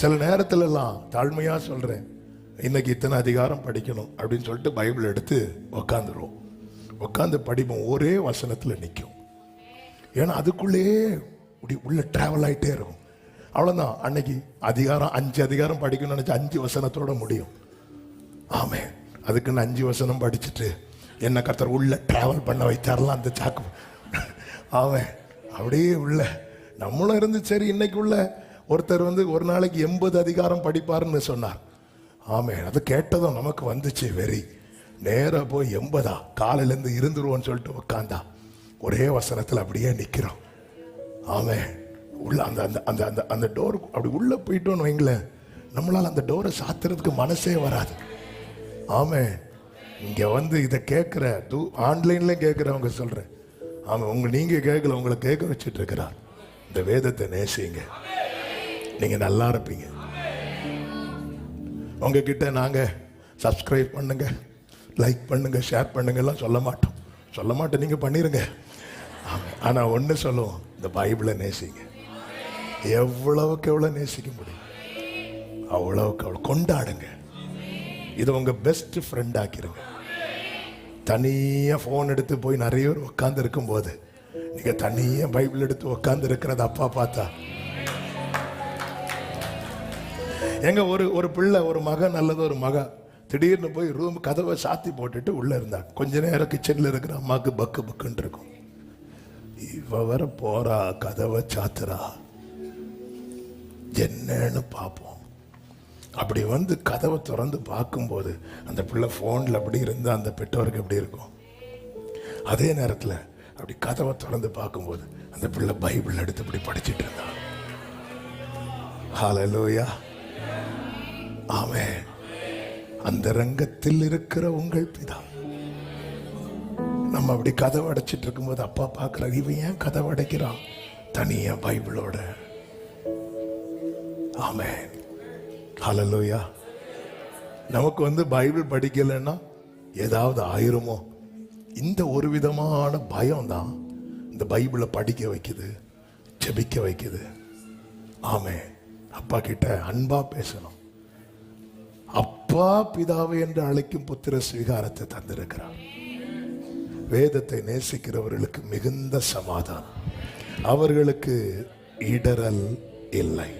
சில நேரத்துல எல்லாம் தாழ்மையா சொல்றேன், இன்னைக்கு இத்தனை அதிகாரம் படிக்கணும் அப்படின்னு சொல்லிட்டு பைபிள் எடுத்து உக்காந்துருவோம். உட்காந்து படிப்போம், ஒரே வசனத்துல நிற்கும். ஏன்னா அதுக்குள்ளேயே உள்ள டிராவல் ஆகிட்டே இருக்கும். அவ்வளோதான். அன்னைக்கு அதிகாரம் 5 அதிகாரம் படிக்கணும்னு நினச்சி 5 வசனத்தோட முடியும். ஆமே, அதுக்குன்னு 5 வசனம் படிச்சுட்டு என்ன கர்த்தர் உள்ள டிராவல் பண்ண வைத்தாரலாம் அந்த சாக்கு. ஆமே, அப்படியே உள்ள நம்மளும் இருந்து சரி. இன்னைக்கு உள்ள ஒருத்தர் ஒரு நாளைக்கு 80 அதிகாரம் படிப்பாருன்னு சொன்னார். ஆமே, அது கேட்டதும் நமக்கு வந்துச்சு வெறி. நேராக போய் 80 காலையிலேருந்து இருந்துருவோன்னு சொல்லிட்டு உட்காந்தா ஒரே வசனத்தில் அப்படியே நிற்கிறோம். ஆமே, உள்ள அந்த அந்த அந்த அந்த அந்த டோர் அப்படி உள்ளே போயிட்டோன்னு வைங்களேன், நம்மளால் அந்த டோரை சாத்துறதுக்கு மனசே வராது. ஆமே, இங்கே இதை கேட்குற ஆன்லைன்லேயும் கேட்குறவங்க சொல்கிறேன். ஆமாம், நீங்கள் கேட்கல, உங்களை கேட்க வச்சுட்டு இருக்கிறார். இந்த வேதத்தை நேசிங்க, நீங்கள் நல்லா இருப்பீங்க. உங்ககிட்ட நாங்கள் சப்ஸ்கிரைப் பண்ணுங்க, லைக் பண்ணுங்க, ஷேர் பண்ணுங்க எல்லாம் சொல்ல மாட்டோம். நீங்கள் பண்ணிடுங்க. ஆனால் ஒன்று சொல்லுவோம், இந்த பைபிளை நேசிங்க. எவ்வளவுக்கு எவ்வளோ நேசிக்க முடியும் அவ்வளவுக்கு அவ்வளோ கொண்டாடுங்க. இது உங்கள் பெஸ்ட் ஃப்ரெண்ட் ஆக்கிருங்க. தனியாக ஃபோன் எடுத்து போய் நிறைய பேர் உட்காந்து இருக்கும்போது நீங்கள் தனியாக பைபிள் எடுத்து உட்காந்து இருக்கிறத அப்பா பார்த்தா, எங்க ஒரு பிள்ளை, ஒரு மகன் அல்லது ஒரு மக திடீர்னு போய் ரூம் கதவை சாத்தி போட்டுட்டு உள்ளே இருந்தாங்க. கொஞ்ச நேரம் கிச்சனில் இருக்கிற அம்மாவுக்கு பக்கு பக்குன்னு இருக்கும். இவ வர போறா, கதவை சாத்துறா, என்னன்னு பார்ப்போம். அப்படி கதவை திறந்து பார்க்கும்போது அந்த பிள்ளை ஃபோனில் அப்படி இருந்தால் அந்த பெற்றோருக்கு எப்படி இருக்கும்? அதே நேரத்தில் அப்படி கதவை திறந்து பார்க்கும்போது அந்த பிள்ளை பைபிள் எடுத்து இப்படி படிச்சுட்டு இருந்தான். ஹல்லேலூயா, ஆமென். அந்த ரங்கத்தில் இருக்கிற உங்கள் பிதா. நம்ம அப்படி கதவை அடைச்சிட்டு இருக்கும்போது அப்பா பார்க்குறாரு, இவன் ஏன் கதவை அடைக்கிறான் தனியா பைபிளோட? ஆமென், ஹல்லேலூயா. நமக்கு பைபிள் படிக்கலைன்னா ஏதாவது ஆயிருமோ, இந்த ஒரு விதமான பயம் தான் இந்த பைபிளை படிக்க வைக்குது, ஜெபிக்க வைக்குது. ஆமென். அப்பா கிட்ட அன்பா பேசணும். அப்பா பிதாவை என்று அழைக்கும் புத்திர ஸ்வீகாரத்தை தந்திருக்கிறார். வேதத்தை நேசிக்கிறவர்களுக்கு மிகுந்த சமாதானம், அவர்களுக்கு இடரல் இல்லை.